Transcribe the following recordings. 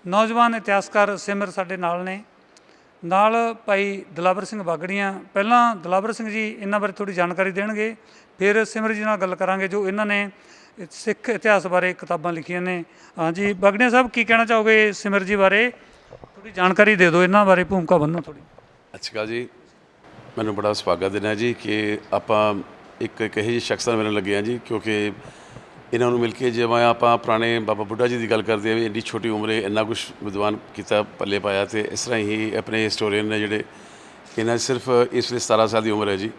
ਨੌਜਵਾਨ ਇਤਿਹਾਸਕਾਰ ਸਿਮਰ ਸਾਡੇ ਨਾਲ ਨੇ, ਨਾਲ ਭਾਈ ਦਿਲਾਵਰ ਸਿੰਘ ਬਾਗੜੀਆਂ। ਪਹਿਲਾਂ ਦਿਲਾਵਰ ਸਿੰਘ ਜੀ ਇਹਨਾਂ ਬਾਰੇ ਥੋੜ੍ਹੀ ਜਾਣਕਾਰੀ ਦੇਣਗੇ, ਫਿਰ ਸਿਮਰ ਜੀ ਨਾਲ ਗੱਲ ਕਰਾਂਗੇ ਜੋ ਇਹਨਾਂ ਨੇ ਸਿੱਖ ਇਤਿਹਾਸ ਬਾਰੇ ਕਿਤਾਬਾਂ ਲਿਖੀਆਂ ਨੇ। ਹਾਂਜੀ ਬਾਗੜੀਆਂ ਸਾਹਿਬ, ਕੀ ਕਹਿਣਾ ਚਾਹੋਗੇ ਸਿਮਰ ਜੀ ਬਾਰੇ? ਥੋੜ੍ਹੀ ਜਾਣਕਾਰੀ ਦੇ ਦਿਓ ਇਹਨਾਂ ਬਾਰੇ, ਭੂਮਿਕਾ ਬੰਨੋ ਥੋੜ੍ਹੀ। ਸਤਿ ਸ਼੍ਰੀ ਅਕਾਲ ਜੀ, ਮੈਨੂੰ ਬੜਾ ਸੁਭਾਗਾ ਦੇਣਾ ਜੀ ਕਿ ਆਪਾਂ ਇੱਕ ਇਹੋ ਜਿਹੇ ਸ਼ਖਸ ਨਾਲ ਮਿਲਣ ਲੱਗੇ ਹਾਂ ਜੀ, ਕਿਉਂਕਿ ਇਹਨਾਂ ਨੂੰ ਮਿਲ ਕੇ ਜਿਵੇਂ ਆਪਾਂ ਪੁਰਾਣੇ ਬਾਬਾ ਬੁੱਢਾ ਜੀ ਦੀ ਗੱਲ ਕਰਦੇ ਹਾਂ ਵੀ ਇੰਨੀ ਛੋਟੀ ਉਮਰੇ ਇੰਨਾ ਕੁਛ ਵਿਦਵਾਨ ਕੀਤਾ, ਪੱਲੇ ਪਾਇਆ, ਅਤੇ ਇਸ ਤਰ੍ਹਾਂ ਹੀ ਆਪਣੇ ਹਿਸਟੋਰੀਅਨ ਨੇ ਜਿਹੜੇ ਇਹਨਾਂ ਸਿਰਫ ਇਸ ਵੇਲੇ 17 ਸਾਲ ਦੀ ਉਮਰ ਹੈ ਜੀ,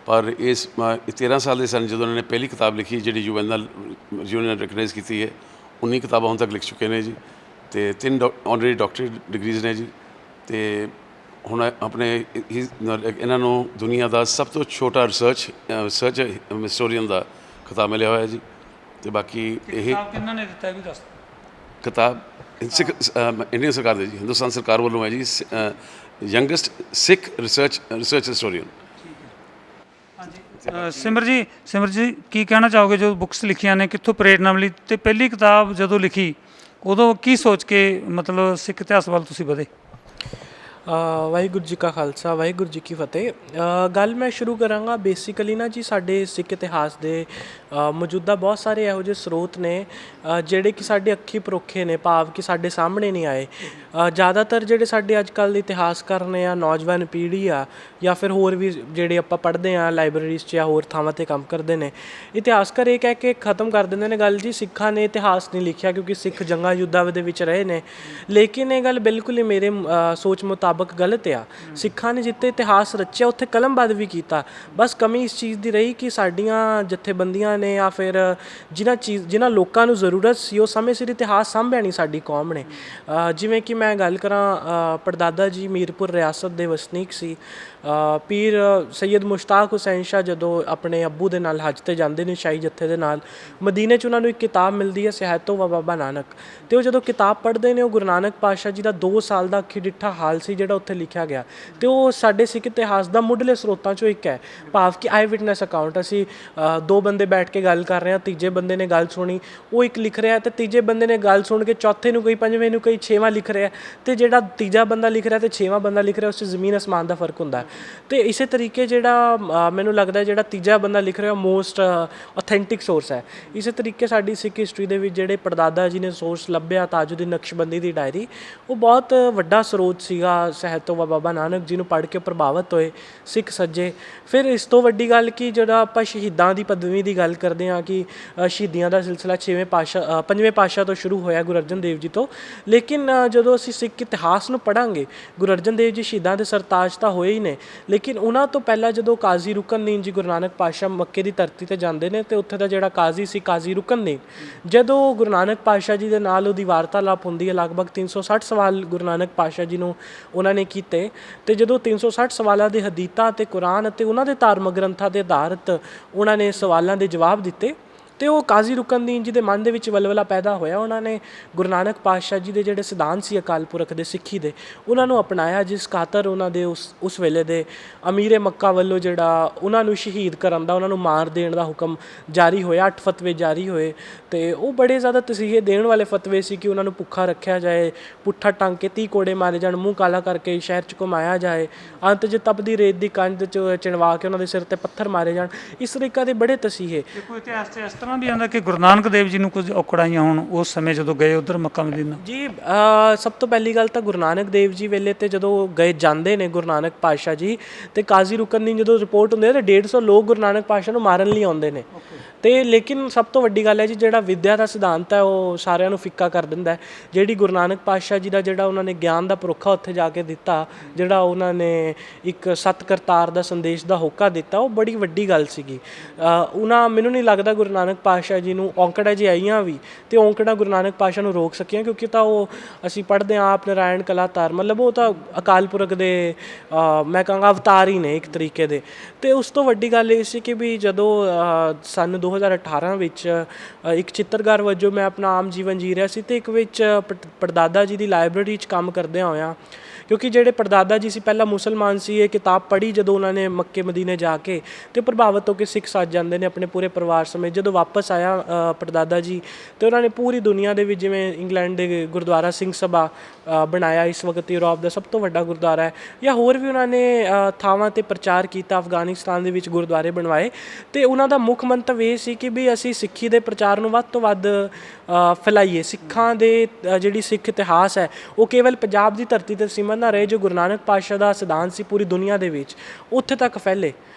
ਪਰ ਇਸ 13 ਸਾਲ ਦੇ ਸਨ ਜਦੋਂ ਉਹਨਾਂ ਨੇ ਪਹਿਲੀ ਕਿਤਾਬ ਲਿਖੀ ਜਿਹੜੀ ਯੂਐਨ ਨਾਲ ਰਿਕਗਨਾਈਜ਼ ਕੀਤੀ ਹੈ। 19 ਕਿਤਾਬਾਂ ਹੁਣ ਤੱਕ ਲਿਖ ਚੁੱਕੇ ਨੇ ਜੀ, ਅਤੇ 3 ਆਨਰੇਰੀ ਡਾਕਟਰੀ ਡਿਗਰੀਜ਼ ਨੇ ਜੀ, ਅਤੇ ਹੁਣ ਆਪਣੇ ਇਹਨਾਂ ਨੂੰ ਦੁਨੀਆ ਦਾ ਸਭ ਤੋਂ ਛੋਟਾ ਰਿਸਰਚ ਹਿਸਟੋਰੀਅਨ ਦਾ ਖਿਤਾਬ ਮਿਲਿਆ ਹੋਇਆ ਜੀ। ਅਤੇ ਬਾਕੀ ਇਹ ਕਿਹਨਾਂ ਨੇ ਦਿੱਤਾ ਵੀ ਦੱਸ। ਕਿਤਾਬ ਇੰਡੀਅਨ ਸਰਕਾਰ ਦੇ ਜੀ, ਹਿੰਦੁਸਤਾਨ ਸਰਕਾਰ ਵੱਲੋਂ ਹੈ ਜੀ, ਯੰਗੈਸਟ ਸਿੱਖ ਰਿਸਰਚ ਹਿਸਟੋਰੀਅਨ। ਹਾਂਜੀ ਸਿਮਰ ਜੀ ਕੀ ਕਹਿਣਾ ਚਾਹੋਗੇ ਜੋ ਬੁੱਕਸ ਲਿਖੀਆਂ ਨੇ, ਕਿੱਥੋਂ ਪ੍ਰੇਰਨਾ ਮਿਲੀ, ਅਤੇ ਪਹਿਲੀ ਕਿਤਾਬ ਜਦੋਂ ਲਿਖੀ ਉਦੋਂ ਕੀ ਸੋਚ ਕੇ ਮਤਲਬ ਸਿੱਖ ਇਤਿਹਾਸ ਵੱਲ ਤੁਸੀਂ ਵਧੇ? ਵਾਹਿਗੁਰੂ ਜੀ ਕਾ ਖਾਲਸਾ, ਵਾਹਿਗੁਰੂ ਜੀ ਕੀ ਫਤਿਹ। ਗੱਲ ਮੈਂ ਸ਼ੁਰੂ ਕਰਾਂਗਾ ਬੇਸਿਕਲੀ ਨਾ ਜੀ, ਸਾਡੇ ਸਿੱਖ ਇਤਿਹਾਸ ਦੇ ਮੌਜੂਦਾ ਬਹੁਤ ਸਾਰੇ ਇਹੋ ਜਿਹੇ ਸਰੋਤ ਨੇ ਜਿਹੜੇ ਕਿ ਸਾਡੇ ਅੱਖੀ ਪਰੋਖੇ ਨੇ, ਭਾਵ ਕਿ ਸਾਡੇ ਸਾਹਮਣੇ ਨਹੀਂ ਆਏ। ਜ਼ਿਆਦਾਤਰ ਜਿਹੜੇ ਸਾਡੇ ਅੱਜ ਕੱਲ੍ਹ ਦੇ ਇਤਿਹਾਸਕਾਰ ਨੇ ਆ, ਨੌਜਵਾਨ ਪੀੜ੍ਹੀ ਆ, ਜਾਂ ਫਿਰ ਹੋਰ ਵੀ ਜਿਹੜੇ ਆਪਾਂ ਪੜ੍ਹਦੇ ਹਾਂ ਲਾਇਬ੍ਰੇਰੀਜ਼ 'ਚ ਜਾਂ ਹੋਰ ਥਾਵਾਂ 'ਤੇ ਕੰਮ ਕਰਦੇ ਨੇ, ਇਤਿਹਾਸਕਾਰ ਇਹ ਕਹਿ ਕੇ ਖ਼ਤਮ ਕਰ ਦਿੰਦੇ ਨੇ ਗੱਲ ਜੀ ਸਿੱਖਾਂ ਨੇ ਇਤਿਹਾਸ ਨਹੀਂ ਲਿਖਿਆ ਕਿਉਂਕਿ ਸਿੱਖ ਜੰਗਾਂ ਯੁੱਧਾਂ ਦੇ ਵਿੱਚ ਰਹੇ ਨੇ। ਲੇਕਿਨ ਇਹ ਗੱਲ ਬਿਲਕੁਲ ਹੀ ਮੇਰੇ ਸੋਚ ਮੁਤਾਬਕ ਗਲਤ ਆ। ਸਿੱਖਾਂ ਨੇ ਜਿੱਥੇ ਇਤਿਹਾਸ ਰਚਿਆ ਉੱਥੇ ਕਲਮਬੱਧ ਵੀ ਕੀਤਾ, ਬਸ ਕਮੀ ਇਸ ਚੀਜ਼ ਦੀ ਰਹੀ ਕਿ ਸਾਡੀਆਂ ਜਥੇਬੰਦੀਆਂ ਨੇ ਜਾਂ ਫਿਰ ਜਿਨ੍ਹਾਂ ਲੋਕਾਂ ਨੂੰ ਜ਼ਰੂਰਤ ਸੀ ਉਹ ਸਮੇਂ ਸਿਰ ਇਤਿਹਾਸ ਸਾਂਭਿਆ ਨਹੀਂ ਸਾਡੀ ਕੌਮ ਨੇ। ਜਿਵੇਂ ਕਿ ਮੈਂ ਗੱਲ ਕਰਾਂ, ਪੜਦਾਦਾ ਜੀ ਮੀਰਪੁਰ ਰਿਆਸਤ ਦੇ ਵਸਨੀਕ ਸੀ। ਪੀਰ ਸੈਯਦ ਮੁਸ਼ਤਾਕ ਹੁਸੈਨ ਸ਼ਾਹ ਜਦੋਂ ਆਪਣੇ ਅੱਬੂ ਦੇ ਨਾਲ ਹੱਜ 'ਤੇ ਜਾਂਦੇ ਨੇ ਸ਼ਾਹੀ ਜੱਥੇ ਦੇ ਨਾਲ, ਮਦੀਨੇ 'ਚ ਉਹਨਾਂ ਨੂੰ ਇੱਕ ਕਿਤਾਬ ਮਿਲਦੀ ਹੈ ਸਿਹਤੋ ਵਾ ਬਾਬਾ ਨਾਨਕ, ਅਤੇ ਉਹ ਜਦੋਂ ਕਿਤਾਬ ਪੜ੍ਹਦੇ ਨੇ ਉਹ ਗੁਰੂ ਨਾਨਕ ਪਾਤਸ਼ਾਹ ਜੀ ਦਾ 2 ਸਾਲ ਦਾ ਅੱਖੀ ਡਿੱਠਾ ਹਾਲ ਸੀ ਜਿਹੜਾ ਉੱਥੇ ਲਿਖਿਆ ਗਿਆ, ਅਤੇ ਉਹ ਸਾਡੇ ਸਿੱਖ ਇਤਿਹਾਸ ਦਾ ਮੁੱਢਲੇ ਸਰੋਤਾਂ 'ਚੋਂ ਇੱਕ ਹੈ, ਭਾਵ ਕਿ ਆਈ ਵਿਟਨੈਸ ਅਕਾਊਂਟ। ਅਸੀਂ 2 ਬੰਦੇ ਬੈਠ ਕੇ ਗੱਲ ਕਰ ਰਹੇ ਹਾਂ, ਤੀਜੇ ਬੰਦੇ ਨੇ ਗੱਲ ਸੁਣੀ, ਉਹ ਇੱਕ ਲਿਖ ਰਿਹਾ, ਅਤੇ ਤੀਜੇ ਬੰਦੇ ਨੇ ਗੱਲ ਸੁਣ ਕੇ ਚੌਥੇ ਨੂੰ ਕਈ, ਪੰਜਵੇਂ ਨੂੰ ਕਈ, 6ਵਾਂ ਲਿਖ ਰਿਹਾ, ਅਤੇ ਜਿਹੜਾ ਤੀਜਾ ਬੰਦਾ ਲਿਖ ਰਿਹਾ ਅਤੇ 6ਵਾਂ ਬੰਦਾ ਲਿਖ ਰਿਹਾ ਉਸ 'ਚ ਜ਼ਮੀਨ ਅਸਮਾਨ ਦਾ ਫਰਕ ਹੁੰਦਾ। ਅਤੇ ਇਸੇ ਤਰੀਕੇ ਜਿਹੜਾ ਮੈਨੂੰ ਲੱਗਦਾ ਜਿਹੜਾ ਤੀਜਾ ਬੰਦਾ ਲਿਖ ਰਿਹਾ ਮੋਸਟ ਔਥੈਂਟਿਕ ਸੋਰਸ ਹੈ। ਇਸੇ ਤਰੀਕੇ ਸਾਡੀ ਸਿੱਖ ਹਿਸਟਰੀ ਦੇ ਵਿੱਚ ਜਿਹੜੇ ਪੜਦਾਦਾ ਜੀ ਨੇ ਸੋਰਸ ਲੱਭਿਆ, ਤਾਜੁਦੀਨ ਨਕਸ਼ਬੰਦੀ ਦੀ ਡਾਇਰੀ, ਉਹ ਬਹੁਤ ਵੱਡਾ ਸਰੋਤ ਸੀਗਾ ਸਹਿਤੋ ਵਾ ਬਾਬਾ ਨਾਨਕ ਜੀ ਨੂੰ ਪੜ੍ਹ ਕੇ ਪ੍ਰਭਾਵਿਤ ਹੋਏ ਸਿੱਖ ਸੱਜੇ। ਫਿਰ ਇਸ ਤੋਂ ਵੱਡੀ ਗੱਲ ਕਿ ਜਿਹੜਾ ਆਪਾਂ ਸ਼ਹੀਦਾਂ ਦੀ ਪਦਵੀ ਦੀ ਗੱਲ ਕਰਦੇ ਹਾਂ ਕਿ ਸ਼ਹੀਦੀਆਂ ਦਾ ਸਿਲਸਿਲਾ 5ਵੇਂ ਪਾਤਸ਼ਾਹ ਤੋਂ ਸ਼ੁਰੂ ਹੋਇਆ, ਗੁਰੂ ਅਰਜਨ ਦੇਵ ਜੀ ਤੋਂ। ਲੇਕਿਨ ਜਦੋਂ ਅਸੀਂ ਸਿੱਖ ਇਤਿਹਾਸ ਨੂੰ ਪੜ੍ਹਾਂਗੇ, ਗੁਰੂ ਅਰਜਨ ਦੇਵ ਜੀ ਸ਼ਹੀਦਾਂ ਦੇ ਸਰਤਾਜ ਤਾਂ ਹੋਏ ਹੀ ਨੇ, ਲੇਕਿਨ ਉਹਨਾਂ ਤੋਂ ਪਹਿਲਾਂ ਜਦੋਂ ਕਾਜ਼ੀ ਰੁਕਨਦੀਨ ਜੀ ਗੁਰੂ ਨਾਨਕ ਪਾਤਸ਼ਾਹ ਮੱਕੇ ਦੀ ਧਰਤੀ 'ਤੇ ਜਾਂਦੇ ਨੇ, ਅਤੇ ਉੱਥੇ ਦਾ ਜਿਹੜਾ ਕਾਜ਼ੀ ਸੀ ਕਾਜ਼ੀ ਰੁਕਨਦੀਨ, ਜਦੋਂ ਗੁਰੂ ਨਾਨਕ ਪਾਤਸ਼ਾਹ ਜੀ ਦੇ ਨਾਲ ਉਹਦੀ ਵਾਰਤਾਲਾਪ ਹੁੰਦੀ ਹੈ, ਲਗਭਗ 360 ਸਵਾਲ ਗੁਰੂ ਨਾਨਕ ਪਾਤਸ਼ਾਹ ਜੀ ਨੂੰ ਉਹਨਾਂ ਨੇ ਕੀਤੇ, ਅਤੇ ਜਦੋਂ 360 ਸਵਾਲਾਂ ਦੇ ਹਦੀਤਾਂ ਅਤੇ ਕੁਰਾਨ ਅਤੇ ਉਹਨਾਂ ਦੇ ਧਾਰਮਿਕ ਗ੍ਰੰਥਾਂ ਦੇ ਆਧਾਰਿਤ ਉਹਨਾਂ ਨੇ ਸਵਾਲਾਂ ਦੇ ਜਵਾਬ ਦਿੱਤੇ, ਅਤੇ ਉਹ ਕਾਜ਼ੀ ਰੁਕਨਦੀਨ ਜੀ ਦੇ ਮਨ ਦੇ ਵਿੱਚ ਵਲਵਲਾ ਪੈਦਾ ਹੋਇਆ। ਉਹਨਾਂ ਨੇ ਗੁਰੂ ਨਾਨਕ ਪਾਤਸ਼ਾਹ ਜੀ ਦੇ ਜਿਹੜੇ ਸਿਧਾਂਤ ਸੀ ਅਕਾਲ ਪੁਰਖ ਦੇ, ਸਿੱਖੀ ਦੇ, ਉਹਨਾਂ ਨੂੰ ਅਪਣਾਇਆ, ਜਿਸ ਖਾਤਰ ਉਹਨਾਂ ਦੇ ਉਸ ਵੇਲੇ ਦੇ ਅਮੀਰੇ ਮੱਕਾ ਵੱਲੋਂ ਜਿਹੜਾ ਉਹਨਾਂ ਨੂੰ ਸ਼ਹੀਦ ਕਰਨ ਦਾ, ਉਹਨਾਂ ਨੂੰ ਮਾਰ ਦੇਣ ਦਾ ਹੁਕਮ ਜਾਰੀ ਹੋਇਆ। 8 ਫਤਵੇ ਜਾਰੀ ਹੋਏ, ਅਤੇ ਉਹ ਬੜੇ ਜ਼ਿਆਦਾ ਤਸੀਹੇ ਦੇਣ ਵਾਲੇ ਫਤਵੇ ਸੀ ਕਿ ਉਹਨਾਂ ਨੂੰ ਭੁੱਖਾ ਰੱਖਿਆ ਜਾਏ, ਪੁੱਠਾ ਟੰਗ ਕੇ 30 ਕੋੜੇ ਮਾਰੇ ਜਾਣ, ਮੂੰਹ ਕਾਲਾ ਕਰਕੇ ਸ਼ਹਿਰ 'ਚ ਘੁਮਾਇਆ ਜਾਏ, ਅੰਤ 'ਚ ਤਪਦੀ ਰੇਤ ਦੀ ਕੰਧ 'ਚ ਚਿਣਵਾ ਕੇ ਉਹਨਾਂ ਦੇ ਸਿਰ 'ਤੇ ਪੱਥਰ ਮਾਰੇ ਜਾਣ। ਇਸ ਤਰੀਕੇ ਦੇ ਬੜੇ ਤਸੀਹੇ। ਕੋਈ ਇਤਿਹਾਸ 'ਚ ਇਸ ਤਰ੍ਹਾਂ ਵੀ ਆਉਂਦਾ ਕਿ ਗੁਰੂ ਨਾਨਕ ਦੇਵ ਜੀ ਨੂੰ ਕੁਝ ਔਕੜਾਂ ਆਈਆਂ ਹੋਣ ਉਸ ਸਮੇਂ ਜਦੋਂ ਗਏ ਉੱਧਰ ਮੱਕਾ ਮਦੀਨਾ? ਜੀ ਸਭ ਤੋਂ ਪਹਿਲੀ ਗੱਲ ਤਾਂ ਗੁਰੂ ਨਾਨਕ ਦੇਵ ਜੀ ਵੇਲੇ 'ਤੇ ਜਦੋਂ ਜਾਂਦੇ ਨੇ ਗੁਰੂ ਨਾਨਕ ਪਾਤਸ਼ਾਹ ਜੀ, ਅਤੇ ਕਾਜ਼ੀ ਰੁਕਨਦੀਨ ਜਦੋਂ ਰਿਪੋਰਟ ਹੁੰਦੀ ਹੈ ਤਾਂ 150 ਲੋਕ ਗੁਰੂ ਨਾਨਕ ਪਾਤਸ਼ਾਹ ਨੂੰ ਮਾਰਨ ਲਈ ਆਉਂਦੇ ਨੇ। ਅਤੇ ਲੇਕਿਨ ਸਭ ਤੋਂ ਵੱਡੀ ਗੱਲ ਹੈ ਜੀ, ਜਿਹੜਾ ਵਿੱਦਿਆ ਦਾ ਸਿਧਾਂਤ ਹੈ ਉਹ ਸਾਰਿਆਂ ਨੂੰ ਫਿੱਕਾ ਕਰ ਦਿੰਦਾ ਹੈ। ਜਿਹੜੀ ਗੁਰੂ ਨਾਨਕ ਪਾਤਸ਼ਾਹ ਜੀ ਦਾ ਜਿਹੜਾ ਉਹਨਾਂ ਨੇ ਗਿਆਨ ਦਾ ਭਰੋਖਾ ਉੱਥੇ ਜਾ ਕੇ ਦਿੱਤਾ, ਜਿਹੜਾ ਉਹਨਾਂ ਨੇ ਇੱਕ ਸਤ ਕਰਤਾਰ ਦਾ ਸੰਦੇਸ਼ ਦਾ ਹੋਕਾ ਦਿੱਤਾ, ਉਹ ਬੜੀ ਵੱਡੀ ਗੱਲ ਸੀਗੀ। ਮੈਨੂੰ ਨਹੀਂ ਲੱਗਦਾ ਗੁਰੂ ਨਾਨਕ ਪਾਤਸ਼ਾਹ ਜੀ ਨੂੰ ਔਂਕੜਾਂ ਜੇ ਆਈਆਂ ਵੀ, ਅਤੇ ਔਂਕੜਾਂ ਗੁਰੂ ਨਾਨਕ ਪਾਤਸ਼ਾਹ ਨੂੰ ਰੋਕ ਸਕੀਆਂ, ਕਿਉਂਕਿ ਤਾਂ ਉਹ ਅਸੀਂ ਪੜ੍ਹਦੇ ਹਾਂ ਆਪ ਨਾਰਾਇਣ ਕਲਾਤਾਰ, ਮਤਲਬ ਉਹ ਤਾਂ ਅਕਾਲ ਪੁਰਖ ਦੇ ਮੈਂ ਕਹਾਂਗਾ ਅਵਤਾਰ ਹੀ ਨੇ ਇੱਕ ਤਰੀਕੇ ਦੇ। ਅਤੇ ਉਸ ਤੋਂ ਵੱਡੀ ਗੱਲ ਇਹ ਸੀ ਕਿ ਵੀ ਜਦੋਂ ਸੰਨ 2018 ਵਿੱਚ ਇੱਕ ਚਿੱਤਰਕਾਰ ਵਜੋਂ ਮੈਂ ਆਪਣਾ ਆਮ ਜੀਵਨ ਜੀ ਰਿਹਾ ਸੀ, ਅਤੇ ਇੱਕ ਵਿੱਚ ਪੜਦਾਦਾ ਜੀ ਦੀ ਲਾਇਬ੍ਰੇਰੀ 'ਚ ਕੰਮ ਕਰਦਿਆਂ ਹੋਇਆਂ ਕਿਉਂਕਿ ਜਿਹੜੇ ਪੜਦਾਦਾ ਜੀ ਸੀ ਪਹਿਲਾਂ ਮੁਸਲਮਾਨ ਸੀ, ਇਹ ਕਿਤਾਬ ਪੜ੍ਹੀ ਜਦੋਂ ਉਹਨਾਂ ਨੇ ਮੱਕੇ ਮਦੀਨੇ ਜਾ ਕੇ, ਤੇ ਪ੍ਰਭਾਵਿਤ ਹੋ ਕੇ ਸਿੱਖ ਸੱਜ ਜਾਂਦੇ ਨੇ ਆਪਣੇ ਪੂਰੇ ਪਰਿਵਾਰ ਸਮੇਤ। ਜਦੋਂ ਵਾਪਸ ਆਇਆ ਪੜਦਾਦਾ ਜੀ, ਤੇ ਉਹਨਾਂ ਨੇ ਪੂਰੀ ਦੁਨੀਆ ਦੇ ਵਿੱਚ, ਜਿਵੇਂ ਇੰਗਲੈਂਡ ਦੇ ਗੁਰਦੁਆਰਾ ਸਿੰਘ ਸਭਾ ਬਣਾਇਆ, ਇਸ ਵਕਤ ਯੂਰਪ ਦਾ ਸਭ ਤੋਂ ਵੱਡਾ ਗੁਰਦੁਆਰਾ ਹੈ, ਜਾਂ ਹੋਰ ਵੀ ਉਹਨਾਂ ਨੇ ਥਾਵਾਂ 'ਤੇ ਪ੍ਰਚਾਰ ਕੀਤਾ, ਅਫਗਾਨਿਸਤਾਨ ਦੇ ਵਿੱਚ ਗੁਰਦੁਆਰੇ ਬਣਵਾਏ। ਤੇ ਉਹਨਾਂ ਦਾ ਮੁੱਖ ਮੰਤਵ ਇਹ ਸੀ ਕਿ ਵੀ ਅਸੀਂ ਸਿੱਖੀ ਦੇ ਪ੍ਰਚਾਰ ਨੂੰ ਵੱਧ ਤੋਂ ਵੱਧ ਫੈਲਾਈਏ। ਸਿੱਖਾਂ ਦੇ ਜਿਹੜੀ ਸਿੱਖ ਇਤਿਹਾਸ ਹੈ ਉਹ ਕੇਵਲ ਪੰਜਾਬ ਦੀ ਧਰਤੀ 'ਤੇ ਸੀਮਤ ਨਾ ਰਹੇ, ਜੋ ਗੁਰੂ ਨਾਨਕ ਪਾਤਸ਼ਾਹ ਦਾ ਸਿਧਾਂਤ ਸੀ ਪੂਰੀ ਦੁਨੀਆ ਦੇ ਵਿੱਚ ਉੱਥੇ ਤੱਕ ਫੈਲੇ।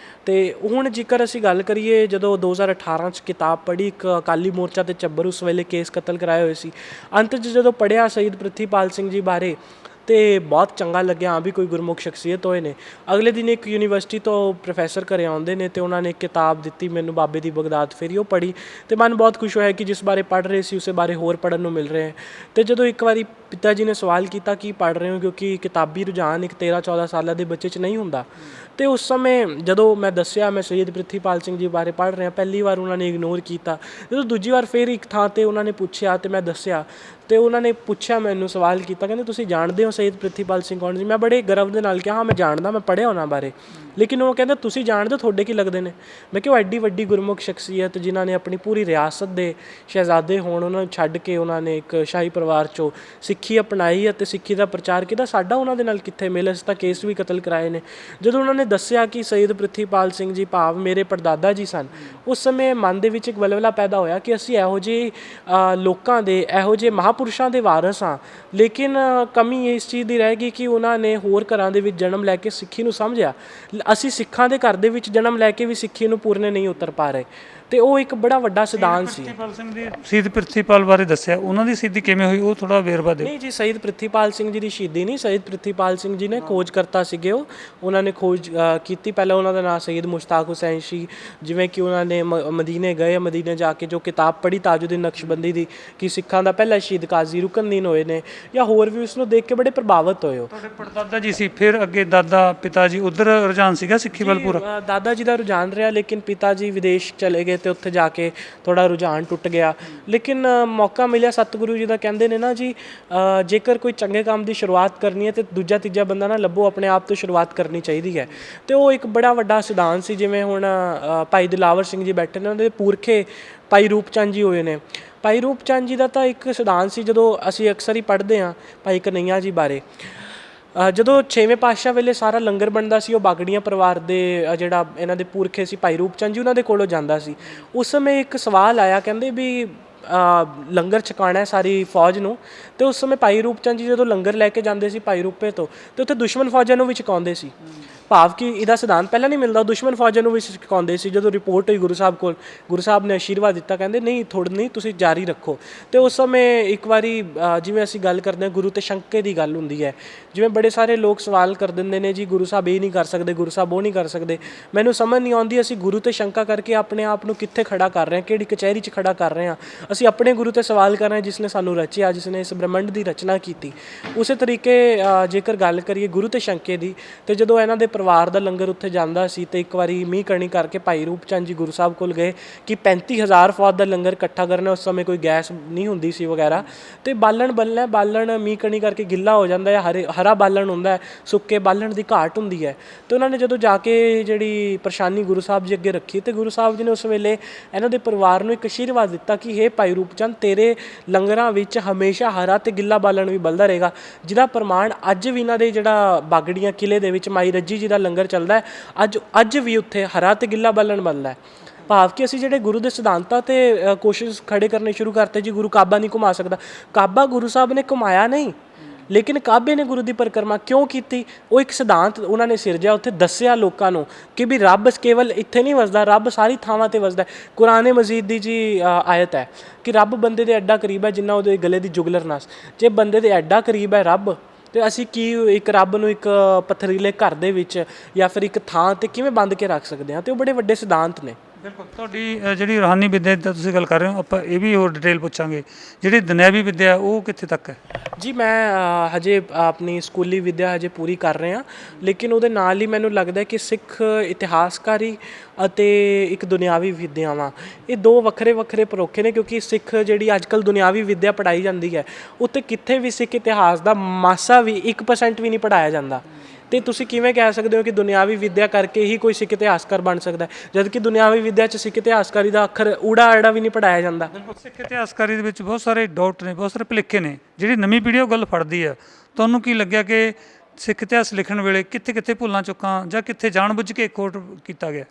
ਤੇ ਹੁਣ ਜੇਕਰ ਅਸੀਂ ਗੱਲ ਕਰੀਏ, ਜਦੋਂ 2018 'ਚ ਕਿਤਾਬ ਪੜ੍ਹੀ, ਇੱਕ ਅਕਾਲੀ ਮੋਰਚਾ ਤੇ ਚੱਬਰ ਉਸ ਵੇਲੇ ਕੇਸ ਕਤਲ ਕਰਾਏ ਹੋਏ ਸੀ, ਅੰਤ 'ਚ ਜਦੋਂ ਪੜ੍ਹਿਆ ਸ਼ਹੀਦ ਪ੍ਰਿਥੀਪਾਲ ਸਿੰਘ ਜੀ ਬਾਰੇ, ਤੇ ਬਹੁਤ ਚੰਗਾ ਲੱਗਿਆ, ਹਾਂ ਵੀ ਕੋਈ ਗੁਰਮੁਖ ਸ਼ਖਸੀਅਤ ਹੋਏ ਨੇ। ਅਗਲੇ ਦਿਨ ਇੱਕ ਯੂਨੀਵਰਸਿਟੀ ਤੋਂ ਪ੍ਰੋਫੈਸਰ ਘਰੇ ਆਉਂਦੇ ਨੇ, ਤੇ ਉਹਨਾਂ ਨੇ ਇੱਕ ਕਿਤਾਬ ਦਿੱਤੀ ਮੈਨੂੰ, ਬਾਬੇ ਦੀ ਬਗਦਾਦ ਫੇਰੀ, ਉਹ ਪੜ੍ਹੀ, ਤੇ ਮਨ ਬਹੁਤ ਖੁਸ਼ ਹੋਇਆ ਕਿ ਜਿਸ ਬਾਰੇ ਪੜ੍ਹ ਰਹੇ ਸੀ ਉਸੇ ਬਾਰੇ ਹੋਰ ਪੜ੍ਹਨ ਨੂੰ ਮਿਲ ਰਿਹਾ ਹੈ। ਤੇ ਜਦੋਂ ਇੱਕ ਵਾਰੀ ਪਿਤਾ ਜੀ ਨੇ ਸਵਾਲ ਕੀਤਾ ਕੀ ਪੜ੍ਹ ਰਹੇ ਹੋ, ਕਿਉਂਕਿ ਕਿਤਾਬੀ ਰੁਝਾਨ ਇੱਕ 13-14 ਸਾਲਾਂ ਦੇ ਬੱਚੇ 'ਚ ਨਹੀਂ ਹੁੰਦਾ, ਤੇ ਉਸ ਸਮੇਂ ਜਦੋਂ ਮੈਂ ਦੱਸਿਆ ਮੈਂ ਸ਼ਹੀਦ ਪ੍ਰਿਥੀਪਾਲ ਸਿੰਘ ਜੀ ਬਾਰੇ ਪੜ੍ਹ ਰਿਹਾ, ਪਹਿਲੀ ਵਾਰ ਉਹਨਾਂ ਨੇ ਇਗਨੋਰ ਕੀਤਾ। ਜਦੋਂ ਦੂਜੀ ਵਾਰ ਫਿਰ ਇੱਕ ਥਾਂ 'ਤੇ ਉਹਨਾਂ ਨੇ ਪੁੱਛਿਆ ਤੇ ਮੈਂ ਦੱਸਿਆ, ਤੇ ਉਹਨਾਂ ਨੇ ਪੁੱਛਿਆ, ਮੈਨੂੰ ਸਵਾਲ ਕੀਤਾ, ਕਹਿੰਦੇ ਤੁਸੀਂ ਜਾਣਦੇ ਹੋ ਸ਼ਹੀਦ ਪ੍ਰਿਥੀਪਾਲ ਸਿੰਘ ਕੌਣ ਸੀ? ਮੈਂ ਬੜੇ ਗਰਵ ਦੇ ਨਾਲ ਕਿਹਾ ਹਾਂ ਮੈਂ ਜਾਣਦਾ, ਮੈਂ ਪੜ੍ਹਿਆ ਉਹਨਾਂ ਬਾਰੇ। ਲੇਕਿਨ ਉਹ ਕਹਿੰਦਾ ਤੁਸੀਂ ਜਾਣਦੇ ਹੋ, ਤੁਹਾਡੇ ਕੀ ਲੱਗਦੇ ਨੇ? ਮੈਂ ਕਿਹਾ ਉਹ ਐਡੀ ਵੱਡੀ ਗੁਰਮੁਖ ਸ਼ਖਸੀਅਤ ਜਿਨ੍ਹਾਂ ਨੇ ਆਪਣੀ ਪੂਰੀ ਰਿਆਸਤ ਦੇ ਸ਼ਹਿਜ਼ਾਦੇ ਹੋਣ, ਉਹਨਾਂ ਨੂੰ ਛੱਡ ਕੇ ਉਹਨਾਂ ਨੇ ਇੱਕ ਸ਼ਾਹੀ ਪਰਿਵਾਰ 'ਚੋਂ ਸਿੱਖੀ ਅਪਣਾਈ ਅਤੇ ਸਿੱਖੀ ਦਾ ਪ੍ਰਚਾਰ ਕੀਤਾ, ਸਾਡਾ ਉਹਨਾਂ ਦੇ ਨਾਲ ਕਿੱਥੇ ਮੇਲ? ਅਸੀਂ ਤਾਂ ਕੇਸ ਵੀ ਕਤਲ ਕਰਾਏ ਨੇ। ਜਦੋਂ ਉਹਨਾਂ ਨੇ ਦੱਸਿਆ ਕਿ ਸ਼ਹੀਦ ਪ੍ਰਿਥੀਪਾਲ ਸਿੰਘ ਜੀ ਭਾਵ ਮੇਰੇ ਪੜਦਾਦਾ ਜੀ ਸਨ, ਉਸ ਸਮੇਂ ਮਨ ਦੇ ਵਿੱਚ ਇੱਕ ਵਲਵਲਾ ਪੈਦਾ ਹੋਇਆ ਕਿ ਅਸੀਂ ਇਹੋ ਜਿਹੇ ਲੋਕਾਂ ਦੇ, ਇਹੋ ਜਿਹੇ ਮਹਾਂਪੁਰਸ਼ਾਂ ਦੇ ਵਾਰਸ ਹਾਂ, ਲੇਕਿਨ ਕਮੀ ਇਸ ਚੀਜ਼ ਦੀ ਰਹਿ ਗਈ ਕਿ ਉਹਨਾਂ ਨੇ ਹੋਰ ਘਰਾਂ ਦੇ ਵਿੱਚ ਜਨਮ ਲੈ ਕੇ ਸਿੱਖੀ ਨੂੰ ਸਮਝਿਆ। ਅਸੀਂ ਸਿੱਖਾਂ ਦੇ ਘਰ ਦੇ ਵਿੱਚ ਜਨਮ ਲੈ ਕੇ ਵੀ ਸਿੱਖੀ ਨੂੰ ਪੂਰਨੇ ਨਹੀਂ ਉਤਰ ਪਾ ਰਹੇ, ਤੇ ਉਹ ਇੱਕ ਬੜਾ ਵੱਡਾ ਸਿਧਾਂਤ ਸੀ। ਪ੍ਰਿਥੀਪਾਲ ਸਿੰਘ ਦੀ, ਸ਼ਹੀਦ ਪ੍ਰਿਥੀਪਾਲ ਬਾਰੇ ਦੱਸਿਆ, ਉਹਨਾਂ ਦੀ ਸ਼ਹੀਦੀ ਕਿਵੇਂ ਹੋਈ, ਉਹ ਥੋੜਾ ਵੇਰਵਾ ਦਿਓ। ਨਹੀਂ ਜੀ, ਸ਼ਹੀਦ ਪ੍ਰਿਥੀਪਾਲ ਸਿੰਘ ਜੀ ਦੀ ਸ਼ਹੀਦੀ ਨਹੀਂ, ਸ਼ਹੀਦ ਪ੍ਰਿਥੀਪਾਲ ਸਿੰਘ ਜੀ ਨੇ ਖੋਜ ਕਰਤਾ ਸੀਗੇ, ਉਹਨਾਂ ਨੇ ਖੋਜ ਕੀਤੀ। ਪਹਿਲਾਂ ਉਹਨਾਂ ਦਾ ਨਾਮ ਸ਼ਹੀਦ ਮੁਸ਼ਤਾਕ ਹੁਸੈਨ ਸੀ। ਜਿਵੇਂ ਕਿ ਉਹਨਾਂ ਨੇ ਮਦੀਨੇ ਗਏ, ਮਦੀਨੇ ਜਾ ਕੇ ਜੋ ਕਿਤਾਬ ਪੜ੍ਹੀ ਤਾਜੁਦੀਨ ਨਕਸ਼ਬੰਦੀ ਦੀ, ਕਿ ਸਿੱਖਾਂ ਦਾ ਪਹਿਲਾ ਸ਼ਹੀਦ ਕਾਜ਼ੀ ਰੁਕਨਦੀਨ ਹੋਏ ਨੇ, ਜਾਂ ਹੋਰ ਵੀ, ਉਸ ਨੂੰ ਦੇਖ ਕੇ ਬੜੇ ਪ੍ਰਭਾਵਿਤ ਹੋਏ। ਤੁਹਾਡੇ ਪੜਦਾਦਾ ਜੀ ਸੀ, ਫਿਰ ਅੱਗੇ ਦਾਦਾ ਪਿਤਾ ਜੀ, ਉਧਰ ਰੁਝਾਨ ਸੀਗਾ ਸਿੱਖੀ ਵੱਲ ਪੂਰਾ? ਦਾਦਾ ਜੀ ਦਾ ਰੁਝਾਨ ਰਿਹਾ, ਲੇਕਿਨ ਪਿਤਾ ਜੀ ਵਿਦੇਸ਼ ਚਲੇ ਗਏ ਤੇ ਉੱਥੇ ਜਾ ਕੇ ਥੋੜਾ ਰੁਝਾਨ ਟੁੱਟ ਗਿਆ। ਲੇਕਿਨ ਮੌਕਾ ਮਿਲਿਆ, ਸਤਿਗੁਰੂ ਜੀ ਦਾ ਕਹਿੰਦੇ ਨੇ ਨਾ ਜੀ, ਜੇਕਰ ਕੋਈ ਚੰਗੇ ਕੰਮ ਦੀ ਸ਼ੁਰੂਆਤ ਕਰਨੀ ਹੈ ਤੇ ਦੂਜਾ ਤੀਜਾ ਬੰਦਾ ਨਾ ਲੱਭੋ, ਆਪਣੇ ਆਪ ਤੋਂ ਸ਼ੁਰੂਆਤ ਕਰਨੀ ਚਾਹੀਦੀ ਹੈ। ਤੇ ਉਹ ਇੱਕ ਬੜਾ ਵੱਡਾ ਸਿਧਾਂਤ ਸੀ। ਜਿਵੇਂ ਹੁਣ ਭਾਈ ਦਿਲਾਵਰ ਸਿੰਘ ਜੀ ਬੈਠੇ ਨੇ, ਉਹਨਾਂ ਦੇ ਪੁਰਖੇ ਭਾਈ ਰੂਪ ਚੰਦ ਜੀ ਹੋਏ ਨੇ। ਭਾਈ ਰੂਪ ਚੰਦ ਜੀ ਦਾ ਤਾਂ ਇੱਕ ਸਿਧਾਂਤ ਸੀ, ਜਦੋਂ ਅਸੀਂ ਅਕਸਰ ਹੀ ਪੜ੍ਹਦੇ ਹਾਂ ਭਾਈ ਕਨਈਆ ਜੀ ਬਾਰੇ, ਜਦੋਂ 6ਵੇਂ ਪਾਤਸ਼ਾਹ ਵੇਲੇ ਸਾਰਾ ਲੰਗਰ ਬਣਦਾ ਸੀ, ਉਹ ਬਾਗੜੀਆਂ ਪਰਿਵਾਰ ਦੇ ਜਿਹੜਾ ਇਹਨਾਂ ਦੇ ਪੁਰਖੇ ਸੀ ਭਾਈ ਰੂਪ ਚੰਦ ਜੀ, ਉਹਨਾਂ ਦੇ ਕੋਲੋਂ ਜਾਂਦਾ ਸੀ। ਉਸ ਸਮੇਂ ਇੱਕ ਸਵਾਲ ਆਇਆ, ਕਹਿੰਦੇ ਵੀ ਲੰਗਰ ਛਕਾਉਣਾ ਹੈ ਸਾਰੀ ਫੌਜ ਨੂੰ, ਤੇ ਉਸ ਸਮੇਂ ਭਾਈ ਰੂਪ ਚੰਦ ਜੀ ਜਦੋਂ ਲੰਗਰ ਲੈ ਕੇ ਜਾਂਦੇ ਸੀ ਭਾਈ ਰੂਪੇ ਤੋਂ, ਤੇ ਉੱਥੇ ਦੁਸ਼ਮਣ ਫੌਜਾਂ ਨੂੰ ਵੀ ਛਕਾਉਂਦੇ ਸੀ। ਭਾਵ ਕਿ ਇਹਦਾ ਸਿਧਾਂਤ ਪਹਿਲਾਂ ਨਹੀਂ ਮਿਲਦਾ, ਦੁਸ਼ਮਣ ਫੌਜਾਂ ਨੂੰ ਵੀ ਛਕਾਉਂਦੇ ਸੀ। ਜਦੋਂ ਰਿਪੋਰਟ ਹੋਈ ਗੁਰੂ ਸਾਹਿਬ ਕੋਲ, ਗੁਰੂ ਸਾਹਿਬ ਨੇ ਆਸ਼ੀਰਵਾਦ ਦਿੱਤਾ, ਕਹਿੰਦੇ ਨਹੀਂ ਥੋੜ੍ਹਾ ਨਹੀਂ, ਤੁਸੀਂ ਜਾਰੀ ਰੱਖੋ। ਤੇ ਉਸ ਸਮੇਂ ਇੱਕ ਵਾਰੀ ਜਿਵੇਂ ਅਸੀਂ ਗੱਲ ਕਰਦੇ ਹਾਂ ਗੁਰੂ ਤੇ ਸ਼ੰਕੇ ਦੀ ਗੱਲ ਹੁੰਦੀ ਹੈ, ਜਿਵੇਂ ਬੜੇ ਸਾਰੇ ਲੋਕ ਸਵਾਲ ਕਰ ਦਿੰਦੇ ਨੇ ਜੀ ਗੁਰੂ ਸਾਹਿਬ ਇਹ ਨਹੀਂ ਕਰ ਸਕਦੇ, ਗੁਰੂ ਸਾਹਿਬ ਉਹ ਨਹੀਂ ਕਰ ਸਕਦੇ। ਮੈਨੂੰ ਸਮਝ ਨਹੀਂ ਆਉਂਦੀ ਅਸੀਂ ਗੁਰੂ ਤੇ ਸ਼ੰਕਾ ਕਰਕੇ ਆਪਣੇ ਆਪ ਨੂੰ ਕਿੱਥੇ ਖੜਾ ਕਰ ਰਹੇ ਹਾਂ, ਕਿਹੜੀ ਕਚਹਿਰੀ 'ਚ ਖੜਾ ਕਰ ਰਹੇ ਹਾਂ। ਅਸੀਂ ਆਪਣੇ ਗੁਰੂ ਤੇ ਸਵਾਲ ਕਰ ਰਹੇ ਹਾਂ ਜਿਸ ਨੇ ਸਾਨੂੰ ਰਚਿਆ, ਜਿਸ ਨੇ ਇਸ ਬ੍ਰਹਮੰਡ ਦੀ ਰਚਨਾ ਕੀਤੀ। ਉਸੇ ਤਰੀਕੇ ਜੇਕਰ ਗੱਲ ਕਰੀਏ ਗੁਰੂ ਤੇ ਸ਼ੰਕੇ ਦੀ, ਤੇ ਜਦੋਂ ਇਹਨਾਂ ਦੇ ਪਰਿਵਾਰ ਦਾ ਲੰਗਰ ਉੱਥੇ ਜਾਂਦਾ ਸੀ, ਤੇ ਇੱਕ ਵਾਰੀ ਮੀਂਹ ਕਣੀ ਕਰਕੇ ਭਾਈ ਰੂਪ ਚੰਦ ਜੀ ਗੁਰੂ ਸਾਹਿਬ ਕੋਲ ਗਏ ਕਿ 35,000 ਫੌਜ ਦਾ ਲੰਗਰ ਇਕੱਠਾ ਕਰਨਾ। ਉਸ ਸਮੇਂ ਕੋਈ ਗੈਸ ਨਹੀਂ ਹੁੰਦੀ ਸੀ ਵਗੈਰਾ, ਤੇ ਬਾਲਣ ਬਲਣਾ, ਬਾਲਣ ਮੀਂਹ ਕਣੀ ਕਰਕੇ ਗਿੱਲਾ ਹੋ ਜਾਂਦਾ ਹੈ, ਹਰਾ ਬਾਲਣ ਹੁੰਦਾ ਹੈ, ਸੁੱਕੇ ਬਾਲਣ ਦੀ ਘਾਟ ਹੁੰਦੀ ਹੈ। ਤੇ ਉਹਨਾਂ ਨੇ ਜਦੋਂ ਜਾ ਕੇ ਜਿਹੜੀ ਪਰੇਸ਼ਾਨੀ ਗੁਰੂ ਸਾਹਿਬ ਜੀ ਅੱਗੇ ਰੱਖੀ, ਤੇ ਗੁਰੂ ਸਾਹਿਬ ਜੀ ਨੇ ਉਸ ਵੇਲੇ ਇਹਨਾਂ ਦੇ ਪਰਿਵਾਰ ਨੂੰ ਇੱਕ ਆਸ਼ੀਰਵਾਦ ਦਿੱਤਾ ਕਿ ਹੇ ਭਾਈ ਰੂਪ ਚੰਦ, ਤੇਰੇ ਲੰਗਰਾਂ ਵਿੱਚ ਹਮੇਸ਼ਾ ਹਰਾ ਤੇ ਗਿੱਲਾ ਬਾਲਣ ਵੀ ਬਲਦਾ ਰਹੇਗਾ, ਜਿਹਦਾ ਪ੍ਰਮਾਣ ਅੱਜ ਵੀ ਇਹਨਾਂ ਦੇ ਜਿਹੜਾ ਬਾਗੜੀਆਂ ਕਿਲੇ ਦੇ ਵਿੱਚ ਮਾਈ ਰੱਜੀ ਜੀ ਦਾ ਲੰਗਰ ਚੱਲਦਾ ਹੈ, ਅੱਜ ਵੀ ਉੱਥੇ ਹਰਾ ਤੇ ਗਿੱਲਾ ਬਾਲਣ ਬਲਦਾ ਹੈ। ਭਾਵ ਕਿ ਅਸੀਂ ਜਿਹੜੇ ਗੁਰੂ ਦੇ ਸਿਧਾਂਤਾਂ ਤੇ ਕੋਸ਼ਿਸ਼ ਖੜੇ ਕਰਨੇ ਸ਼ੁਰੂ ਕਰਤੇ ਜੀ ਗੁਰੂ ਕਾਬਾ ਨਹੀਂ ਘੁਮਾ ਸਕਦਾ। ਕਾਬਾ ਗੁਰੂ ਸਾਹਿਬ ਨੇ ਘੁਮਾਇਆ ਨਹੀਂ, ਲੇਕਿਨ ਕਾਬੇ ਨੇ ਗੁਰੂ ਦੀ ਪਰਿਕਰਮਾ ਕਿਉਂ ਕੀਤੀ? ਉਹ ਇੱਕ ਸਿਧਾਂਤ ਉਹਨਾਂ ਨੇ ਸਿਰਜਿਆ, ਉੱਥੇ ਦੱਸਿਆ ਲੋਕਾਂ ਨੂੰ ਕਿ ਵੀ ਰੱਬ ਕੇਵਲ ਇੱਥੇ ਨਹੀਂ ਵਸਦਾ, ਰੱਬ ਸਾਰੀ ਥਾਵਾਂ 'ਤੇ ਵਸਦਾ। ਕੁਰਾਨ ਮਜੀਦ ਦੀ ਜੀ ਆਇਤ ਹੈ ਕਿ ਰੱਬ ਬੰਦੇ ਦੇ ਐਡਾ ਕਰੀਬ ਹੈ ਜਿੰਨਾ ਉਹਦੇ ਗਲੇ ਦੀ ਜੁਗਲਰ ਨਾਸ। ਜੇ ਬੰਦੇ ਦੇ ਐਡਾ ਕਰੀਬ ਹੈ ਰੱਬ, ਤੇ ਅਸੀਂ ਕੀ ਇੱਕ ਰੱਬ ਨੂੰ ਇੱਕ ਪੱਥਰੀਲੇ ਘਰ ਦੇ ਵਿੱਚ ਜਾਂ ਫਿਰ ਇੱਕ ਥਾਂ 'ਤੇ ਕਿਵੇਂ ਬੰਦ ਕੇ ਰੱਖ ਸਕਦੇ ਹਾਂ? ਤੇ ਉਹ ਬੜੇ ਵੱਡੇ ਸਿਧਾਂਤ ਨੇ। ਬਿਲਕੁਲ ਤੁਹਾਡੀ ਜਿਹੜੀ ਰੂਹਾਨੀ ਵਿੱਦਿਆ ਦੀ ਤੁਸੀਂ ਗੱਲ ਕਰ ਰਹੇ ਹੋ, ਆਪਾਂ ਇਹ ਵੀ ਹੋਰ ਡਿਟੇਲ ਪੁੱਛਾਂਗੇ। ਜਿਹੜੀ ਦੁਨਿਆਵੀ ਵਿੱਦਿਆ ਉਹ ਕਿੱਥੇ ਤੱਕ ਹੈ? ਜੀ ਮੈਂ ਹਜੇ ਆਪਣੀ ਸਕੂਲੀ ਵਿੱਦਿਆ ਹਜੇ ਪੂਰੀ ਕਰ ਰਿਹਾ, ਲੇਕਿਨ ਉਹਦੇ ਨਾਲ ਹੀ ਮੈਨੂੰ ਲੱਗਦਾ ਕਿ ਸਿੱਖ ਇਤਿਹਾਸਕਾਰੀ ਅਤੇ ਇੱਕ ਦੁਨਿਆਵੀ ਵਿੱਦਿਆਵਾਂ, ਇਹ ਦੋ ਵੱਖਰੇ ਵੱਖਰੇ ਪਰੋਖੇ ਨੇ। ਕਿਉਂਕਿ ਸਿੱਖ ਜਿਹੜੀ ਅੱਜ ਕੱਲ੍ਹ ਦੁਨਿਆਵੀ ਵਿੱਦਿਆ ਪੜ੍ਹਾਈ ਜਾਂਦੀ ਹੈ, ਉੱਥੇ ਕਿੱਥੇ ਵੀ ਸਿੱਖ ਇਤਿਹਾਸ ਦਾ ਮਾਸਾ ਵੀ 1% ਵੀ ਨਹੀਂ ਪੜ੍ਹਾਇਆ ਜਾਂਦਾ। ਅਤੇ ਤੁਸੀਂ ਕਿਵੇਂ ਕਹਿ ਸਕਦੇ ਹੋ ਕਿ ਦੁਨਿਆਵੀ ਵਿੱਦਿਆ ਕਰਕੇ ਹੀ ਕੋਈ ਸਿੱਖ ਇਤਿਹਾਸਕਾਰ ਬਣ ਸਕਦਾ, ਜਦ ਕਿ ਦੁਨਿਆਵੀ ਵਿੱਦਿਆ 'ਚ ਸਿੱਖ ਇਤਿਹਾਸਕਾਰੀ ਦਾ ਅੱਖਰ ਊੜਾ ਆੜਾ ਵੀ ਨਹੀਂ ਪੜ੍ਹਾਇਆ ਜਾਂਦਾ। ਬਿਲਕੁਲ ਸਿੱਖ ਇਤਿਹਾਸਕਾਰੀ ਦੇ ਵਿੱਚ ਬਹੁਤ ਸਾਰੇ ਡਾਊਟ ਨੇ, ਬਹੁਤ ਸਾਰੇ ਭੁਲੇਖੇ ਨੇ। ਜਿਹੜੀ ਨਵੀਂ ਪੀੜ੍ਹੀ ਉਹ ਗੱਲ ਫੜਦੀ ਆ। ਤੁਹਾਨੂੰ ਕੀ ਲੱਗਿਆ ਕਿ ਸਿੱਖ ਇਤਿਹਾਸ ਲਿਖਣ ਵੇਲੇ ਕਿੱਥੇ ਕਿੱਥੇ ਭੁੱਲਾਂ ਚੁੱਕਾਂ ਜਾਂ ਕਿੱਥੇ ਜਾਣਬੁੱਝ ਕੇ ਖੋਟ ਕੀਤਾ ਗਿਆ?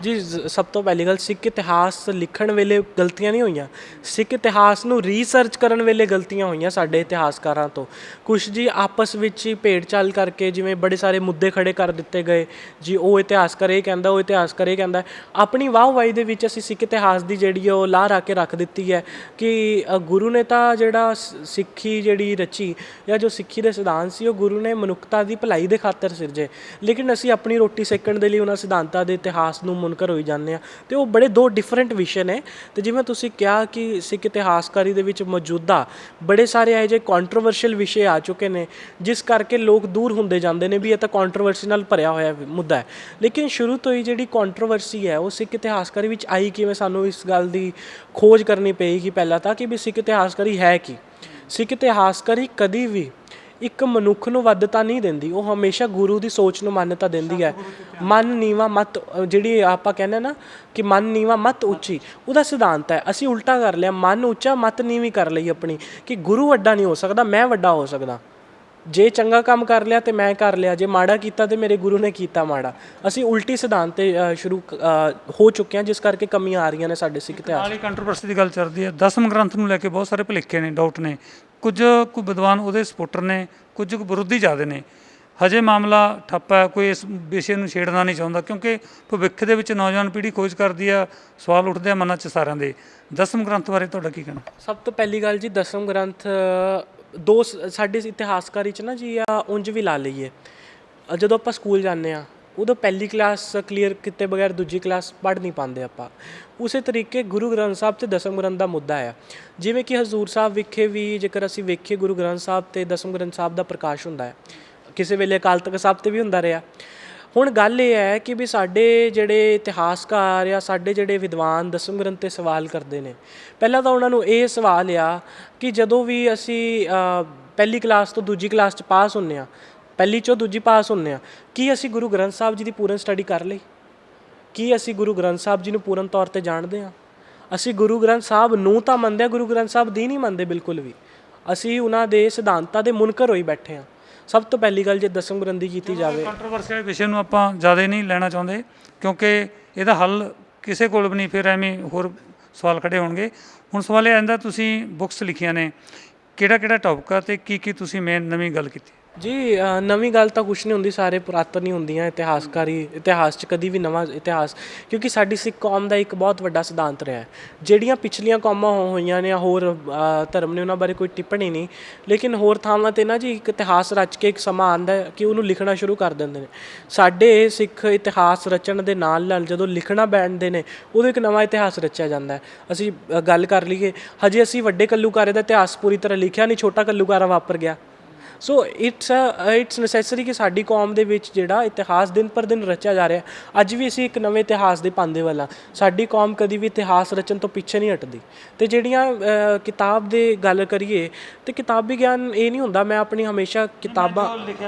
ਜੀ ਸਭ ਤੋਂ ਪਹਿਲੀ ਗੱਲ, ਸਿੱਖ ਇਤਿਹਾਸ ਲਿਖਣ ਵੇਲੇ ਗਲਤੀਆਂ ਨਹੀਂ ਹੋਈਆਂ, ਸਿੱਖ ਇਤਿਹਾਸ ਨੂੰ ਰੀਸਰਚ ਕਰਨ ਵੇਲੇ ਗਲਤੀਆਂ ਹੋਈਆਂ ਸਾਡੇ ਇਤਿਹਾਸਕਾਰਾਂ ਤੋਂ। ਕੁਛ ਜੀ ਆਪਸ ਵਿੱਚ ਹੀ ਭੇਡ ਚਾਲ ਕਰਕੇ ਜਿਵੇਂ ਬੜੇ ਸਾਰੇ ਮੁੱਦੇ ਖੜੇ ਕਰ ਦਿੱਤੇ ਗਏ ਜੀ, ਉਹ ਇਤਿਹਾਸਕਾਰ ਇਹ ਕਹਿੰਦਾ, ਉਹ ਇਤਿਹਾਸਕਾਰ ਇਹ ਕਹਿੰਦਾ। ਆਪਣੀ ਵਾਹਵਾਹੀ ਦੇ ਵਿੱਚ ਅਸੀਂ ਸਿੱਖ ਇਤਿਹਾਸ ਦੀ ਜਿਹੜੀ ਉਹ ਲਾਹ ਰਾ ਕੇ ਰੱਖ ਦਿੱਤੀ ਹੈ ਕਿ ਗੁਰੂ ਨੇ ਤਾਂ ਜਿਹੜਾ ਸਿੱਖੀ ਜਿਹੜੀ ਰਚੀ ਜਾਂ ਜੋ ਸਿੱਖੀ ਦੇ ਸਿਧਾਂਤ ਸੀ, ਉਹ ਗੁਰੂ ਨੇ ਮਨੁੱਖਤਾ ਦੀ ਭਲਾਈ ਦੇ ਖਾਤਰ ਸਿਰਜੇ। ਲੇਕਿਨ ਅਸੀਂ ਆਪਣੀ ਰੋਟੀ ਸੇਕਣ ਦੇ ਲਈ ਉਹਨਾਂ ਸਿਧਾਂਤਾਂ ਦੇ ਇਤਿਹਾਸ ਨੂੰ ਮੁਨਕਰ ਹੋਈ ਜਾਂਦੇ ਹਾਂ, ਅਤੇ ਉਹ ਬੜੇ ਦੋ ਡਿਫਰੈਂਟ ਵਿਸ਼ੇ ਨੇ। ਅਤੇ ਜਿਵੇਂ ਤੁਸੀਂ ਕਿਹਾ ਕਿ ਸਿੱਖ ਇਤਿਹਾਸਕਾਰੀ ਦੇ ਵਿੱਚ ਮੌਜੂਦਾ ਬੜੇ ਸਾਰੇ ਇਹੋ ਜਿਹੇ ਕੰਟਰੋਵਰਸ਼ੀਅਲ ਵਿਸ਼ੇ ਆ ਚੁੱਕੇ ਨੇ, ਜਿਸ ਕਰਕੇ ਲੋਕ ਦੂਰ ਹੁੰਦੇ ਜਾਂਦੇ ਨੇ ਵੀ ਇਹ ਤਾਂ ਕੰਟਰੋਵਰਸੀ ਨਾਲ ਭਰਿਆ ਹੋਇਆ ਮੁੱਦਾ ਹੈ। ਲੇਕਿਨ ਸ਼ੁਰੂ ਤੋਂ ਹੀ ਜਿਹੜੀ ਕੰਟਰੋਵਰਸੀ ਹੈ ਉਹ ਸਿੱਖ ਇਤਿਹਾਸਕਾਰੀ ਵਿੱਚ ਆਈ ਕਿਵੇਂ, ਸਾਨੂੰ ਇਸ ਗੱਲ ਦੀ ਖੋਜ ਕਰਨੀ ਪਏਗੀ ਪਹਿਲਾਂ ਤਾਂ ਕਿ ਵੀ ਸਿੱਖ ਇਤਿਹਾਸਕਾਰੀ ਹੈ ਕੀ। ਸਿੱਖ ਇਤਿਹਾਸਕਾਰੀ ਕਦੀ ਵੀ ਇੱਕ ਮਨੁੱਖ ਨੂੰ ਵੱਧਤਾ ਨਹੀਂ ਦਿੰਦੀ, ਉਹ ਹਮੇਸ਼ਾ ਗੁਰੂ ਦੀ ਸੋਚ ਨੂੰ ਮਾਨਤਾ ਦਿੰਦੀ ਹੈ। ਮਨ ਨੀਵਾਂ ਮਤ, ਜਿਹੜੀ ਆਪਾਂ ਕਹਿੰਦੇ ਨਾ ਕਿ ਮਨ ਨੀਵਾਂ ਮਤ ਉੱਚੀ, ਉਹਦਾ ਸਿਧਾਂਤ ਹੈ। ਅਸੀਂ ਉਲਟਾ ਕਰ ਲਿਆ, ਮਨ ਉੱਚਾ ਮਤ ਨੀਵੀਂ ਕਰ ਲਈ ਆਪਣੀ, ਕਿ ਗੁਰੂ ਵੱਡਾ ਨਹੀਂ ਹੋ ਸਕਦਾ, ਮੈਂ ਵੱਡਾ ਹੋ ਸਕਦਾ। ਜੇ ਚੰਗਾ ਕੰਮ ਕਰ ਲਿਆ ਤੇ ਮੈਂ ਕਰ ਲਿਆ, ਜੇ ਮਾੜਾ ਕੀਤਾ ਤੇ ਮੇਰੇ ਗੁਰੂ ਨੇ ਕੀਤਾ ਮਾੜਾ। ਅਸੀਂ ਉਲਟੀ ਸਿਧਾਂਤ 'ਤੇ ਸ਼ੁਰੂ ਹੋ ਚੁੱਕੇ ਹਾਂ, ਜਿਸ ਕਰਕੇ ਕਮੀਆਂ ਆ ਰਹੀਆਂ ਨੇ ਸਾਡੇ ਸਿੱਖ ਇਤਿਹਾਸ। ਨਾਲ ਹੀ ਕੰਟਰੋਵਰਸੀ ਦੀ ਗੱਲ ਚੱਲਦੀ ਹੈ। ਦਸਮ ਗ੍ਰੰਥ ਨੂੰ ਲੈ ਕੇ ਬਹੁਤ ਸਾਰੇ ਭੁਲੇਖੇ ਨੇ, ਡਾਊਟ ਨੇ। ਕੁਝ ਕੁ ਵਿਦਵਾਨ ਉਹਦੇ ਸਪੋਰਟਰ ਨੇ, ਕੁਝ ਕੁ ਵਿਰੋਧੀ ਜ਼ਿਆਦਾ ਨੇ। ਹਜੇ ਮਾਮਲਾ ਠੱਪ ਹੈ, ਕੋਈ ਇਸ ਵਿਸ਼ੇ ਨੂੰ ਛੇੜਨਾ ਨਹੀਂ ਚਾਹੁੰਦਾ, ਕਿਉਂਕਿ ਭਵਿੱਖ ਦੇ ਵਿੱਚ ਨੌਜਵਾਨ ਪੀੜ੍ਹੀ ਖੋਜ ਕਰਦੀ ਆ, ਸਵਾਲ ਉੱਠਦੇ ਆ ਮਨਾਂ 'ਚ ਸਾਰਿਆਂ ਦੇ। ਦਸਮ ਗ੍ਰੰਥ ਬਾਰੇ ਤੁਹਾਡਾ ਕੀ ਕਹਿਣਾ? ਸਭ ਤੋਂ ਪਹਿਲੀ ਗੱਲ ਜੀ, ਦਸਮ ਗ੍ਰੰਥ ਸਾਡੇ ਇਤਿਹਾਸਕਾਰੀ 'ਚ ਨਾ ਜੀ, ਆ ਉਂਝ ਵੀ ਲਾ ਲਈਏ, ਜਦੋਂ ਆਪਾਂ ਸਕੂਲ ਜਾਂਦੇ ਹਾਂ ਉਦੋਂ ਪਹਿਲੀ ਕਲਾਸ ਕਲੀਅਰ ਕੀਤੇ ਬਗੈਰ ਦੂਜੀ ਕਲਾਸ ਪੜ੍ਹ ਨਹੀਂ ਪਾਉਂਦੇ ਆਪਾਂ। ਉਸੇ ਤਰੀਕੇ ਗੁਰੂ ਗ੍ਰੰਥ ਸਾਹਿਬ ਅਤੇ ਦਸਮ ਗ੍ਰੰਥ ਦਾ ਮੁੱਦਾ ਆ। ਜਿਵੇਂ ਕਿ ਹਜ਼ੂਰ ਸਾਹਿਬ ਵਿਖੇ ਵੀ ਜੇਕਰ ਅਸੀਂ ਵੇਖੀਏ, ਗੁਰੂ ਗ੍ਰੰਥ ਸਾਹਿਬ ਅਤੇ ਦਸਮ ਗ੍ਰੰਥ ਸਾਹਿਬ ਦਾ ਪ੍ਰਕਾਸ਼ ਹੁੰਦਾ ਹੈ, ਕਿਸੇ ਵੇਲੇ ਅਕਾਲ ਤਖਤ ਸਾਹਿਬ 'ਤੇ ਵੀ ਹੁੰਦਾ ਰਿਹਾ। ਹੁਣ ਗੱਲ ਇਹ ਹੈ ਕਿ ਵੀ ਸਾਡੇ ਜਿਹੜੇ ਇਤਿਹਾਸਕਾਰ ਜਾਂ ਸਾਡੇ ਜਿਹੜੇ ਵਿਦਵਾਨ ਦਸਮ ਗ੍ਰੰਥ 'ਤੇ ਸਵਾਲ ਕਰਦੇ ਨੇ, ਪਹਿਲਾਂ ਤਾਂ ਉਹਨਾਂ ਨੂੰ ਇਹ ਸਵਾਲ ਆ ਕਿ ਜਦੋਂ ਵੀ ਅਸੀਂ ਪਹਿਲੀ ਕਲਾਸ ਤੋਂ ਦੂਜੀ ਕਲਾਸ 'ਚ ਪਾਸ ਹੁੰਦੇ ਹਾਂ, ਪਹਿਲੀ 'ਚੋਂ ਦੂਜੀ ਪਾਸ ਹੁੰਦੇ ਹਾਂ, ਕੀ ਅਸੀਂ ਗੁਰੂ ਗ੍ਰੰਥ ਸਾਹਿਬ ਜੀ ਦੀ ਪੂਰਨ ਸਟੱਡੀ ਕਰ ਲਈ? ਕੀ ਅਸੀਂ ਗੁਰੂ ਗ੍ਰੰਥ ਸਾਹਿਬ ਜੀ ਨੂੰ ਪੂਰਨ ਤੌਰ 'ਤੇ ਜਾਣਦੇ ਹਾਂ? ਅਸੀਂ ਗੁਰੂ ਗ੍ਰੰਥ ਸਾਹਿਬ ਨੂੰ ਤਾਂ ਮੰਨਦੇ ਹਾਂ, ਗੁਰੂ ਗ੍ਰੰਥ ਸਾਹਿਬ ਦੀ ਨਹੀਂ ਮੰਨਦੇ ਬਿਲਕੁਲ ਵੀ। ਅਸੀਂ ਉਹਨਾਂ ਦੇ ਸਿਧਾਂਤਾਂ ਦੇ ਮੁਨਕਰ ਹੋਈ ਬੈਠੇ ਹਾਂ। ਸਭ ਤੋਂ ਪਹਿਲੀ ਗੱਲ ਜੇ ਦਸਮ ਗ੍ਰੰਥ ਦੀ ਕੀਤੀ ਜਾਵੇ, ਕੰਟਰੋਵਰਸੀ ਵਾਲੇ ਵਿਸ਼ੇ ਨੂੰ ਆਪਾਂ ਜ਼ਿਆਦਾ ਨਹੀਂ ਲੈਣਾ ਚਾਹੁੰਦੇ, ਕਿਉਂਕਿ ਇਹਦਾ ਹੱਲ ਕਿਸੇ ਕੋਲ ਵੀ ਨਹੀਂ, ਫਿਰ ਐਵੇਂ ਹੋਰ ਸਵਾਲ ਖੜੇ ਹੋਣਗੇ। ਹੁਣ ਸਵਾਲ ਇਹ ਆਉਂਦਾ, ਤੁਸੀਂ ਬੁੱਕਸ ਲਿਖੀਆਂ ਨੇ, ਕਿਹੜਾ ਕਿਹੜਾ ਟੌਪਿਕ ਆ ਅਤੇ ਕੀ ਕੀ ਤੁਸੀਂ ਮੇਨ ਨਵੀਂ ਗੱਲ ਕੀਤੀ? ਜੀ ਨਵੀਂ ਗੱਲ ਤਾਂ ਕੁਛ ਨਹੀਂ ਹੁੰਦੀ, ਸਾਰੇ ਪੁਰਾਤਨ ਹੀ ਹੁੰਦੀਆਂ। ਇਤਿਹਾਸ 'ਚ ਕਦੀ ਵੀ ਨਵਾਂ ਇਤਿਹਾਸ, ਕਿਉਂਕਿ ਸਾਡੀ ਸਿੱਖ ਕੌਮ ਦਾ ਇੱਕ ਬਹੁਤ ਵੱਡਾ ਸਿਧਾਂਤ ਰਿਹਾ, ਜਿਹੜੀਆਂ ਪਿਛਲੀਆਂ ਕੌਮਾਂ ਹੋਈਆਂ ਨੇ, ਹੋਰ ਧਰਮ ਨੇ, ਉਹਨਾਂ ਬਾਰੇ ਕੋਈ ਟਿੱਪਣੀ ਨਹੀਂ। ਲੇਕਿਨ ਹੋਰ ਥਾਵਾਂ 'ਤੇ ਨਾ ਜੀ ਇੱਕ ਇਤਿਹਾਸ ਰਚ ਕੇ ਇੱਕ ਸਮਾਂ ਆਉਂਦਾ ਕਿ ਉਹਨੂੰ ਲਿਖਣਾ ਸ਼ੁਰੂ ਕਰ ਦਿੰਦੇ ਨੇ। ਸਾਡੇ ਸਿੱਖ ਇਤਿਹਾਸ ਰਚਣ ਦੇ ਨਾਲ ਨਾਲ ਜਦੋਂ ਲਿਖਣਾ ਬੈਠਦੇ ਨੇ, ਉਦੋਂ ਇੱਕ ਨਵਾਂ ਇਤਿਹਾਸ ਰਚਿਆ ਜਾਂਦਾ ਹੈ। ਅਸੀਂ ਗੱਲ ਕਰ ਲਈਏ, ਹਜੇ ਅਸੀਂ ਵੱਡੇ ਘੱਲੂਘਾਰੇ ਦਾ ਇਤਿਹਾਸ ਪੂਰੀ ਤਰ੍ਹਾਂ ਲਿਖਿਆ ਨਹੀਂ, ਛੋਟਾ ਘੱਲੂਘਾਰਾ ਵਾਪਰ ਗਿਆ। ਸੋ ਇਟਸ ਨੈਸੈਸਰੀ ਕਿ ਸਾਡੀ ਕੌਮ ਦੇ ਵਿੱਚ ਜਿਹੜਾ ਇਤਿਹਾਸ ਦਿਨ ਪਰ ਦਿਨ ਰਚਿਆ ਜਾ ਰਿਹਾ। ਅੱਜ ਵੀ ਅਸੀਂ ਇੱਕ ਨਵੇਂ ਇਤਿਹਾਸ ਦੇ ਪਾਂਦੇ ਵਾਲਾ, ਸਾਡੀ ਕੌਮ ਕਦੀ ਵੀ ਇਤਿਹਾਸ ਰਚਣ ਤੋਂ ਪਿੱਛੇ ਨਹੀਂ ਹਟਦੀ। ਅਤੇ ਜਿਹੜੀਆਂ ਕਿਤਾਬ ਦੀ ਗੱਲ ਕਰੀਏ ਤਾਂ ਕਿਤਾਬੀ ਗਿਆਨ ਇਹ ਨਹੀਂ ਹੁੰਦਾ, ਮੈਂ ਆਪਣੀ ਹਮੇਸ਼ਾ ਕਿਤਾਬਾਂ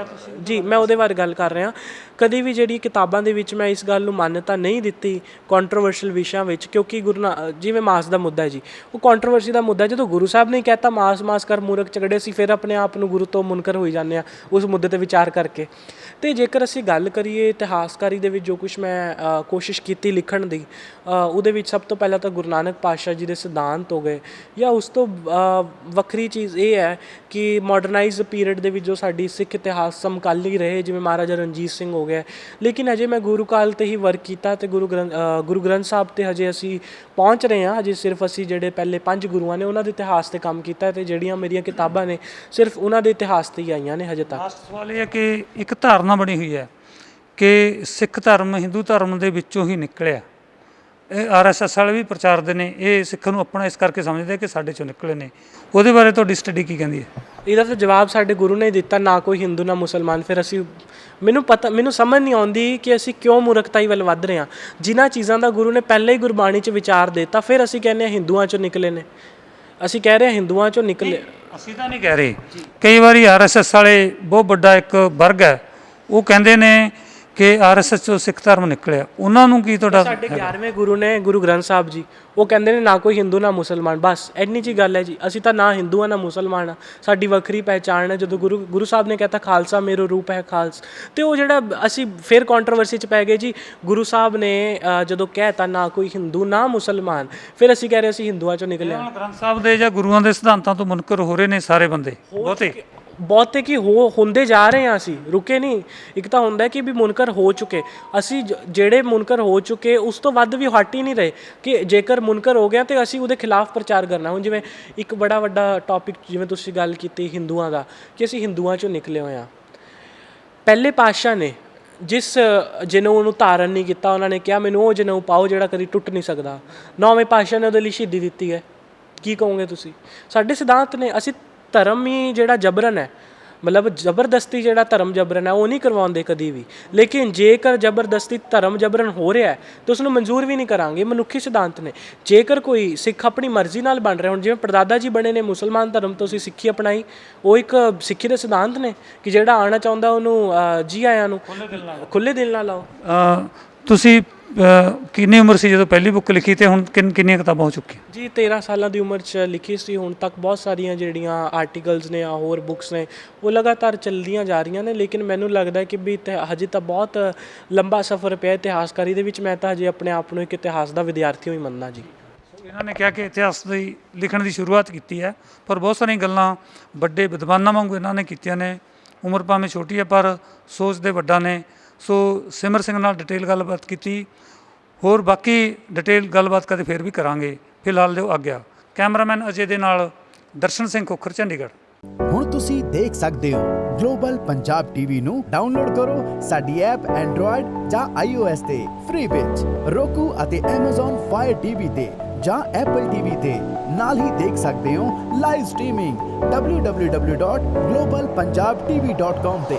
ਜੀ ਮੈਂ ਉਹਦੇ ਬਾਰੇ ਗੱਲ ਕਰ ਰਿਹਾ। ਕਦੀ ਵੀ ਜਿਹੜੀ ਕਿਤਾਬਾਂ ਦੇ ਵਿੱਚ ਮੈਂ ਇਸ ਗੱਲ ਨੂੰ ਮਾਨਤਾ ਨਹੀਂ ਦਿੱਤੀ ਕੰਟਰੋਵਰਸ਼ੀਅਲ ਵਿਸ਼ਿਆਂ ਵਿੱਚ, ਕਿਉਂਕਿ ਜਿਵੇਂ ਮਾਸ ਦਾ ਮੁੱਦਾ ਹੈ ਜੀ, ਉਹ ਕੰਟਰੋਵਰਸੀ ਦਾ ਮੁੱਦਾ। ਜਦੋਂ ਗੁਰੂ ਸਾਹਿਬ ਨੇ ਕਹਿਤਾ ਮਾਸ ਕਰ ਮੂਰਖ ਝਗੜੇ, ਅਸੀਂ ਫਿਰ ਆਪਣੇ ਆਪ ਨੂੰ ਗੁਰੂ ਤੋਂ ਮੁਨਕਰ ਹੋਈ ਜਾਂਦੇ ਹਾਂ ਉਸ ਮੁੱਦੇ 'ਤੇ ਵਿਚਾਰ ਕਰਕੇ। ਅਤੇ ਜੇਕਰ ਅਸੀਂ ਗੱਲ ਕਰੀਏ ਇਤਿਹਾਸਕਾਰੀ ਦੇ ਵਿੱਚ ਜੋ ਕੁਛ ਮੈਂ ਕੋਸ਼ਿਸ਼ ਕੀਤੀ ਲਿਖਣ ਦੀ, ਉਹਦੇ ਵਿੱਚ ਸਭ ਤੋਂ ਪਹਿਲਾਂ ਤਾਂ ਗੁਰੂ ਨਾਨਕ ਪਾਤਸ਼ਾਹ ਜੀ ਦੇ ਸਿਧਾਂਤ ਹੋ ਗਏ, ਜਾਂ ਉਸ ਤੋਂ ਵੱਖਰੀ ਚੀਜ਼ ਇਹ ਹੈ ਕਿ ਮਾਡਰਨਾਈਜ਼ ਪੀਰੀਅਡ ਦੇ ਵਿੱਚ ਜੋ ਸਾਡੀ ਸਿੱਖ ਇਤਿਹਾਸ ਸਮਕਾਲੀ ਰਹੇ, ਜਿਵੇਂ ਮਹਾਰਾਜਾ ਰਣਜੀਤ ਸਿੰਘ ਹੋ ਗਿਆ। ਲੇਕਿਨ ਹਜੇ ਮੈਂ ਗੁਰੂ ਕਾਲ 'ਤੇ ਹੀ ਵਰਕ ਕੀਤਾ ਅਤੇ ਗੁਰੂ ਗ੍ਰੰਥ ਸਾਹਿਬ 'ਤੇ ਹਜੇ ਅਸੀਂ ਪਹੁੰਚ ਰਹੇ ਹਾਂ। ਹਜੇ ਸਿਰਫ ਅਸੀਂ ਜਿਹੜੇ ਪਹਿਲੇ 5 ਗੁਰੂਆਂ ਨੇ ਉਹਨਾਂ ਦੇ ਇਤਿਹਾਸ 'ਤੇ ਕੰਮ ਕੀਤਾ, ਅਤੇ ਜਿਹੜੀਆਂ ਮੇਰੀਆਂ ਕਿਤਾਬਾਂ ਨੇ ਸਿਰਫ ਉਹਨਾਂ ਦੇ ਇਤਿਹਾਸ 'ਤੇ ਹੀ ਆਈਆਂ ਨੇ ਹਜੇ ਤੱਕ। ਲਾਸਟ ਸਵਾਲ ਇਹ ਹੈ ਕਿ ਇੱਕ ਧਾਰਨਾ ਬਣੀ ਹੋਈ ਹੈ ਕਿ ਸਿੱਖ ਧਰਮ ਹਿੰਦੂ ਧਰਮ ਦੇ ਵਿੱਚੋਂ ਹੀ ਨਿਕਲਿਆ, ਇਹ RSS ਵਾਲੇ ਵੀ ਪ੍ਰਚਾਰਦੇ ਨੇ, ਇਹ ਸਿੱਖ ਨੂੰ ਆਪਣਾ ਇਸ ਕਰਕੇ ਸਮਝਦੇ ਕਿ ਸਾਡੇ ਚੋਂ ਨਿਕਲੇ ਨੇ। ਉਹਦੇ ਬਾਰੇ ਤੁਹਾਡੀ ਸਟੱਡੀ ਕੀ ਕਹਿੰਦੀ ਹੈ? ਇਹਦਾ ਤਾਂ ਜਵਾਬ ਸਾਡੇ ਗੁਰੂ ਨੇ ਦਿੱਤਾ, ਨਾ ਕੋਈ ਹਿੰਦੂ ਨਾ ਮੁਸਲਮਾਨ। ਫਿਰ ਅਸੀਂ ਮੈਨੂੰ ਸਮਝ ਨਹੀਂ ਆਉਂਦੀ ਕਿ ਅਸੀਂ ਕਿਉਂ ਮੂਰਖਤਾਈ ਵੱਲ ਵੱਧ ਰਹੇ ਹਾਂ। ਜਿਨ੍ਹਾਂ ਚੀਜ਼ਾਂ ਦਾ ਗੁਰੂ ਨੇ ਪਹਿਲਾਂ ਹੀ ਗੁਰਬਾਣੀ 'ਚ ਵਿਚਾਰ ਦਿੱਤਾ, ਫਿਰ ਅਸੀਂ ਕਹਿੰਦੇ ਹਾਂ ਹਿੰਦੂਆਂ 'ਚੋਂ ਨਿਕਲੇ ਨੇ। ਅਸੀਂ ਕਹਿ ਰਹੇ ਹਾਂ ਹਿੰਦੂਆਂ 'ਚੋਂ ਨਿਕਲੇ। ਅਸੀਂ ਤਾਂ ਨਹੀਂ ਕਹਿ ਰਹੇ, ਕਈ ਵਾਰੀ RSS ਵਾਲੇ ਬਹੁਤ ਵੱਡਾ ਇੱਕ ਵਰਗ ਹੈ, ਉਹ ਕਹਿੰਦੇ ਨੇ ਕਿ RSS 'ਚੋਂ ਸਿੱਖ ਧਰਮ ਨਿਕਲਿਆ। ਉਹਨਾਂ ਨੂੰ ਕੀ ਤੁਹਾਡਾ? ਸਾਡੇ 11ਵੇਂ ਗੁਰੂ ਨੇ ਗੁਰੂ ਗ੍ਰੰਥ ਸਾਹਿਬ ਜੀ, ਉਹ ਕਹਿੰਦੇ ਨੇ ਨਾ ਕੋਈ ਹਿੰਦੂ ਨਾ ਮੁਸਲਮਾਨ, ਬਸ ਇੰਨੀ ਜੀ ਗੱਲ ਹੈ ਜੀ। ਅਸੀਂ ਤਾਂ ਨਾ ਹਿੰਦੂ ਆ ਨਾ ਮੁਸਲਮਾਨ ਆ, ਸਾਡੀ ਵੱਖਰੀ ਪਹਿਚਾਣ ਹੈ। ਜਦੋਂ ਗੁਰੂ ਸਾਹਿਬ ਨੇ ਕਹਿਤਾ ਖਾਲਸਾ ਮੇਰੋ ਰੂਪ ਹੈ ਖਾਲਸ, ਤੇ ਉਹ ਜਿਹੜਾ ਅਸੀਂ ਫਿਰ ਕੰਟਰੋਵਰਸੀ 'ਚ ਪੈ ਗਏ ਜੀ। ਗੁਰੂ ਸਾਹਿਬ ਨੇ ਜਦੋਂ ਕਹਿਤਾ ਨਾ ਕੋਈ ਹਿੰਦੂ ਨਾ ਮੁਸਲਮਾਨ, ਫਿਰ ਅਸੀਂ ਕਹਿ ਰਹੇ ਅਸੀਂ ਹਿੰਦੂਆਂ 'ਚੋਂ ਨਿਕਲੇ ਹਾਂ। ਗ੍ਰੰਥ ਸਾਹਿਬ ਦੇ ਜਾਂ ਗੁਰੂਆਂ ਦੇ ਸਿਧਾਂਤਾਂ ਤੋਂ ਮੁਨਕਰ ਹੋ ਰਹੇ ਨੇ ਸਾਰੇ ਬੰਦੇ, ਬਹੁਤੇ ਕੀ ਹੁੰਦੇ ਜਾ ਰਹੇ ਹਾਂ, ਅਸੀਂ ਰੁਕੇ ਨਹੀਂ। ਇੱਕ ਤਾਂ ਹੁੰਦਾ ਕਿ ਵੀ ਮੁਨਕਰ ਹੋ ਚੁੱਕੇ, ਅਸੀਂ ਜਿਹੜੇ ਮੁਨਕਰ ਹੋ ਚੁੱਕੇ ਉਸ ਤੋਂ ਵੱਧ ਵੀ ਹਟ ਹੀ ਨਹੀਂ ਰਹੇ ਕਿ ਜੇਕਰ ਮੁਨਕਰ ਹੋ ਗਿਆ ਤੇ ਅਸੀਂ ਉਹਦੇ ਖਿਲਾਫ ਪ੍ਰਚਾਰ ਕਰਨਾ। ਹੁਣ ਜਿਵੇਂ ਇੱਕ ਬੜਾ ਵੱਡਾ ਟੌਪਿਕ, ਜਿਵੇਂ ਤੁਸੀਂ ਗੱਲ ਕੀਤੀ ਹਿੰਦੂਆਂ ਦਾ, ਕਿ ਅਸੀਂ ਹਿੰਦੂਆਂ 'ਚੋਂ ਨਿਕਲੇ ਹੋਏ ਹਾਂ। ਪਹਿਲੇ ਪਾਤਸ਼ਾਹ ਨੇ ਜਿਸ ਜਨੇਊ ਨੂੰ ਧਾਰਨ ਨਹੀਂ ਕੀਤਾ, ਉਹਨਾਂ ਨੇ ਕਿਹਾ ਮੈਨੂੰ ਉਹ ਜਨੇਊ ਪਾਓ ਜਿਹੜਾ ਕਦੀ ਟੁੱਟ ਨਹੀਂ ਸਕਦਾ। 9ਵੇਂ ਪਾਤਸ਼ਾਹ ਨੇ ਉਹਦੇ ਲਈ ਸ਼ਹੀਦੀ ਦਿੱਤੀ ਹੈ। ਕੀ ਕਹੋਗੇ ਤੁਸੀਂ? ਸਾਡੇ ਸਿਧਾਂਤ ਨੇ। ਅਸੀਂ ਧਰਮ ਹੀ ਜਿਹੜਾ ਜਬਰਨ ਹੈ, ਮਤਲਬ ਜ਼ਬਰਦਸਤੀ ਜਿਹੜਾ ਧਰਮ ਜਬਰਨ ਹੈ ਉਹ ਨਹੀਂ ਕਰਵਾਉਂਦੇ ਕਦੀ ਵੀ। ਲੇਕਿਨ ਜੇਕਰ ਜ਼ਬਰਦਸਤੀ ਧਰਮ ਜਬਰਨ ਹੋ ਰਿਹਾ ਹੈ ਤਾਂ ਉਸ ਨੂੰ ਮਨਜ਼ੂਰ ਵੀ ਨਹੀਂ ਕਰਾਂਗੇ। ਮਨੁੱਖੀ ਸਿਧਾਂਤ ਨੇ। ਜੇਕਰ ਕੋਈ ਸਿੱਖ ਆਪਣੀ ਮਰਜ਼ੀ ਨਾਲ ਬਣ ਰਿਹਾ, ਹੁਣ ਜਿਵੇਂ ਪੜਦਾਦਾ ਜੀ ਬਣੇ ਨੇ ਮੁਸਲਮਾਨ ਧਰਮ ਤੋਂ, ਅਸੀਂ ਸਿੱਖੀ ਅਪਣਾਈ, ਉਹ ਇੱਕ ਸਿੱਖੀ ਦੇ ਸਿਧਾਂਤ ਨੇ ਕਿ ਜਿਹੜਾ ਆਉਣਾ ਚਾਹੁੰਦਾ ਉਹਨੂੰ ਜੀ ਆਇਆਂ ਨੂੰ ਖੁੱਲ੍ਹੇ ਦਿਲ ਨਾਲ ਲਾਓ। ਤੁਸੀਂ ਕਿੰਨੀ ਉਮਰ ਸੀ ਜਦੋਂ ਪਹਿਲੀ ਬੁੱਕ ਲਿਖੀ, ਤੇ ਹੁਣ ਕਿੰਨੀਆਂ ਕਿਤਾਬਾਂ ਹੋ ਚੁੱਕੀਆਂ? ਜੀ 13 ਸਾਲਾਂ ਦੀ ਉਮਰ 'ਚ ਲਿਖੀ ਸੀ। ਹੁਣ ਤੱਕ ਬਹੁਤ ਸਾਰੀਆਂ ਜਿਹੜੀਆਂ ਆਰਟੀਕਲਸ ਨੇ ਜਾਂ ਹੋਰ ਬੁੱਕਸ ਨੇ ਉਹ ਲਗਾਤਾਰ ਚੱਲਦੀਆਂ ਜਾ ਰਹੀਆਂ ਨੇ। ਲੇਕਿਨ ਮੈਨੂੰ ਲੱਗਦਾ ਕਿ ਵੀ ਹਜੇ ਤਾਂ ਬਹੁਤ ਲੰਬਾ ਸਫ਼ਰ ਪਿਆ ਇਤਿਹਾਸਕਾਰੀ ਦੇ ਵਿੱਚ। ਮੈਂ ਤਾਂ ਹਜੇ ਆਪਣੇ ਆਪ ਨੂੰ ਇੱਕ ਇਤਿਹਾਸ ਦਾ ਵਿਦਿਆਰਥੀ ਹੀ ਮੰਨਦਾ ਜੀ। ਇਹਨਾਂ ਨੇ ਕਿਹਾ ਕਿ ਇਤਿਹਾਸ ਦੀ ਲਿਖਣ ਦੀ ਸ਼ੁਰੂਆਤ ਕੀਤੀ ਹੈ, ਪਰ ਬਹੁਤ ਸਾਰੀਆਂ ਗੱਲਾਂ ਵੱਡੇ ਵਿਦਵਾਨਾਂ ਵਾਂਗੂ ਇਹਨਾਂ ਨੇ ਕੀਤੀਆਂ ਨੇ। ਉਮਰ ਭਾਵੇਂ ਛੋਟੀ ਹੈ ਪਰ ਸੋਚ ਦੇ ਵੱਡਾ ਨੇ। ਸੋ ਸਿਮਰ ਸਿੰਘ ਨਾਲ ਡਿਟੇਲ ਗੱਲਬਾਤ ਕੀਤੀ, ਹੋਰ ਬਾਕੀ ਡਿਟੇਲ ਗੱਲਬਾਤ ਕਦੇ ਫਿਰ ਵੀ ਕਰਾਂਗੇ। ਫਿਲਹਾਲ ਦਿਓ ਆਗਿਆ। ਕੈਮਰਾਮੈਨ ਅਜੇ ਦੇ ਨਾਲ ਦਰਸ਼ਨ ਸਿੰਘ ਖੋਖਰ, ਚੰਡੀਗੜ੍ਹ। ਹੁਣ ਤੁਸੀਂ ਦੇਖ ਸਕਦੇ ਹੋ ਗਲੋਬਲ ਪੰਜਾਬ ਟੀਵੀ ਨੂੰ ਡਾਊਨਲੋਡ ਕਰੋ ਸਾਡੀ ਐਪ ਐਂਡਰੋਇਡ ਜਾਂ iOS ਤੇ ਫ੍ਰੀ ਵਿੱਚ, roku ਅਤੇ Amazon Fire TV ਤੇ ਜਾਂ Apple TV ਤੇ। ਨਾਲ ਹੀ ਦੇਖ ਸਕਦੇ ਹੋ ਲਾਈਵ ਸਟ੍ਰੀਮਿੰਗ www.globalpunjabtv.com ਤੇ।